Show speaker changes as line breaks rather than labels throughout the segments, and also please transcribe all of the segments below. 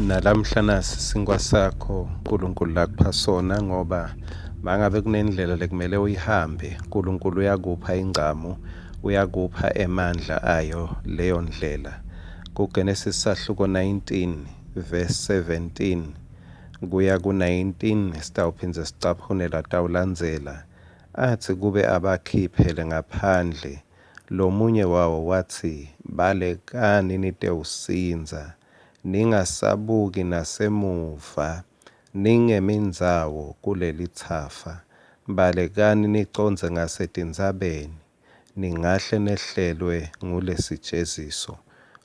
Nalamhla sisinkwa sakho uNkulunkulu lakupha sona, ngoba mangabe kunendlela lekumele uyihambe, uNkulunkulu uyakupha ingqamu, uyakupha emandla ayo leyo ndlela. KuGenesis sahluko 19 verse 17 kuya ku-19 sitawuphindze sicaphunela tawulandzela. Athi kube abakhiphele ngaphandle, lomunye wawo wathi, balekani nitewusinza, ningasabuki nasemuva, ningemi ndzawo kuleli tsafa, balekani niconze ngasetindzabeni, ningahle nehlelwe ngulesijeziso.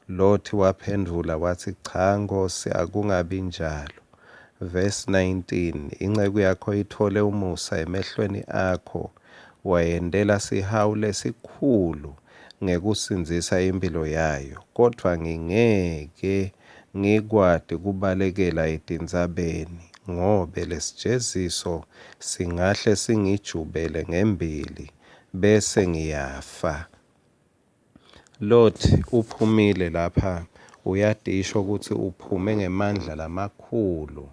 Lothi waphendula wathi, cha Nkosi, akungabi njalo. Verse 19, inceku yakho ithole umusa emehlweni akho, wayendela sihawu lesikhulu ngekusinzisa impilo yayo, kodwa ngingeke ngikwati kubalekela etindzabeni, ngobe lesijeziso singahle singijubele ngembili bese ngiyafa. Lothi uphumile lapha, uyadisho ukuthi uphume ngemandla lamakhulu.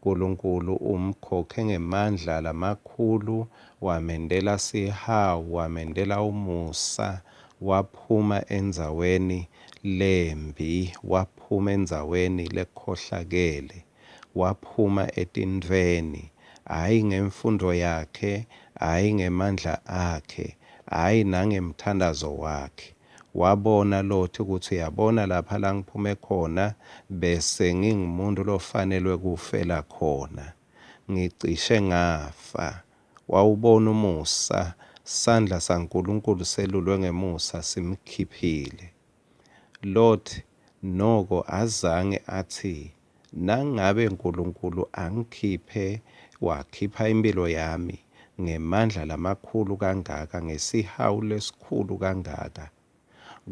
uNkulunkulu umkhokhe ngemandla lamakhulu, wamendela sihawu, wamendela umusa, waphuma endzaweni lembi, waphuma endzaweni lekhohlakele, waphuma etintfweni, hhayi ngemfundo yakhe, hhayi ngemandla akhe, hhayi nangemthandazo wakhe. Wabona Lothi ukuthi uyabona lapha la ngiphume khona, bese ngingumuntu lofanelwe kufela khona, ngicishe ngafa. Wawubona umusa, sandla saNkulunkulu selulwe ngemusa simkhiphile. Lothi noko azange athi, nangabe uNkulunkulu angikhiphe, wakhipha impilo yami ngemandla lamakhulu kangaka, ngesihawu lesikhulu kangaka,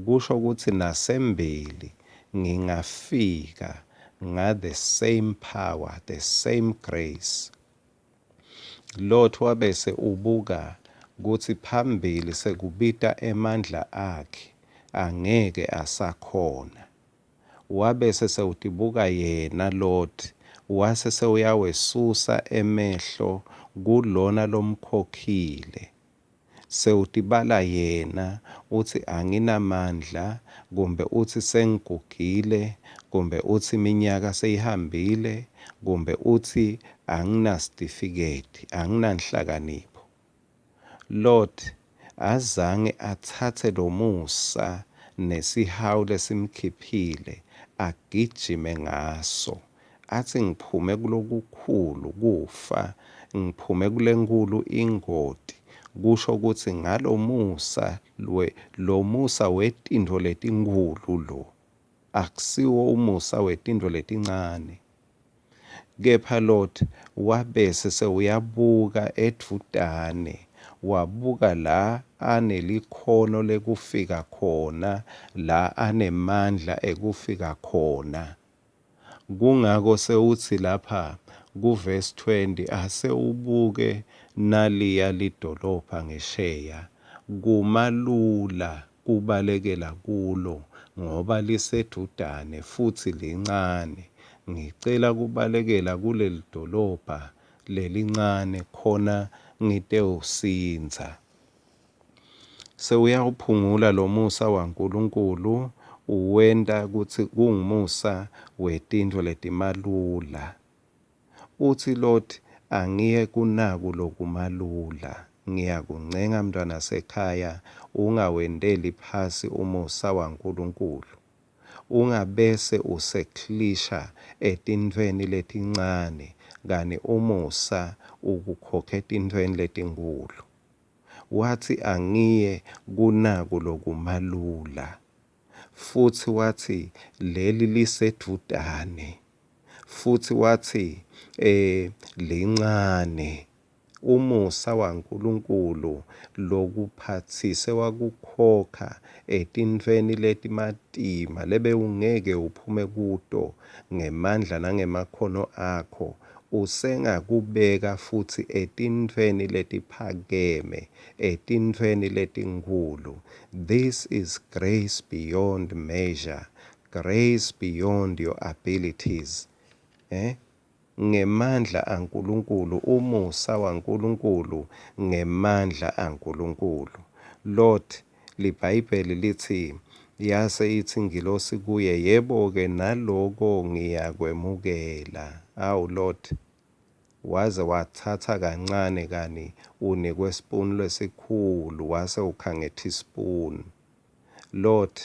kusho ukuthi nasembili ngingafika the same power, the same grace. Lothi wabese ubuka kuthi phambili sekubita emandla akhe, angeke asakhona. Wabese sewutibuka yena Lothi, wase sewuyawesusa emehlo kulona lomkhokhile. Sewutibala yena, uthi anginamandla, kumbe uthi sengigugile, kumbe uthi iminyaka seyihambile, kumbe uthi anginasitifiketi, anginanhlakanipho. Lothi azange athathe lo musa nesihawu lesimkhiphile agijime ngaso, athi ngiphume kulokukhulu kufa, ngiphume kulenkulu ingoti, kusho ukuthi ngalo musa lo musa wetintfo letinkulu lo, akusiwo umusa wetintfo letincane. Kepha Lothi wabese sewuyabuka edvutane, wabuka la anelikhono lekufika khona, la anemandla ekufika khona. Kungako sewuthi lapha kuverse 20, ase ubuke naliya lidolobha ngesheya, kumalula kubalekela kulo ngoba lisedudane futhi lincane. Ngicela kubalekela kuleli dolobha lelincane khona ngitewusinza. Sewuyawuphungula lo musa waNkulunkulu, uwenta ukuthi kungumusa wetintfo letimalula. Uthi Lothi, angiye kunaku lokumalula, ngiyakuncenga mntwana sekhaya, ungawendeli phasi umusa waNkulunkulu. Ungabese useklisha etintfweni letincane, kani umusa ukukhokhe etintfweni letinkulu. Wathi angiye kunaku lokumalula, futhi wathi leli lisedvutane, futhi wathi lincane. Umusa waNkulunkulu lokuphathise wakukhokha etintfweni letimatima lebewungeke uphume kuto ngemandla nangemakhono akho, usengakubeka futhi etintfweni letiphakeme, etintfweni letinkulu. This is grace beyond measure, grace beyond your abilities. ngemandla aNkulunkulu, umusa waNkulunkulu ngemandla aNkulunkulu. Lord, liBhayibheli lithi, yase ithi ingilosi kuye, yebo-ke naloko ngiyakwemukela. Awu Lord, waze wathatha kancane kani unikwe isipuni lesikhulu wase ukhangetha isipuni. Lord,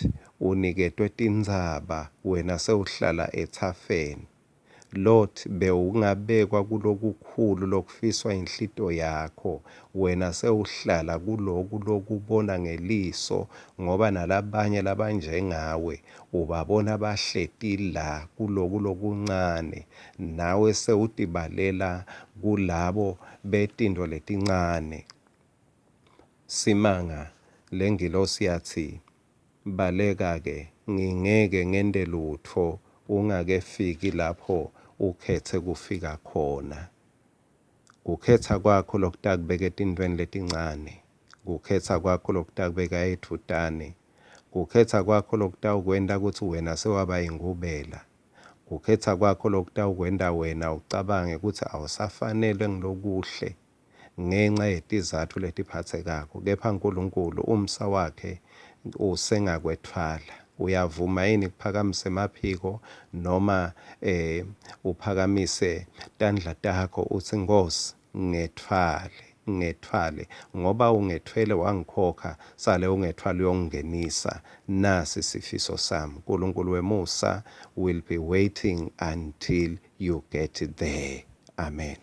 uniketwe tindzaba wena sewuhlala ethafeni. Lord, bewungabekwa kuloku kukhulu lokufiswa inhlito yakho, wena sewuhlala kuloku lokubona ngeliso, ngoba nalabanye labanjengawe ubabona bahleti la kuloku lokuncane, nawe sewutibalela kulabo betindo letincane. Simanga lengilosi yathi, baleka-ke ngingeke ngende lutho ungakefiki lapho ukhethe kufika khona. Kukhetha kwakho lokutakubeka etintweni letincane. Kukhetha kwakho lokutakubeka ethudane. Kukhetha kwakho lokutawukwenta ukuthi wena sewaba ingubela. Kukhetha kwakho lokutawukwenta wena ucabange ukuthi awusafanele ngilokuhle ngenxa yetizathu letiphathekako. Kepha uNkulunkulu umsa wakhe usengakwetfwala. Uyavuma yini kuphakamise emaphiko noma uphakamise tandla takho uthi Nkosi ngethwale ngoba ungethwele wangikhokha, sale ungethwale uyongingenisa. Nasi isifiso sami. uNkulunkulu wemusa will be waiting until you get there. Amen.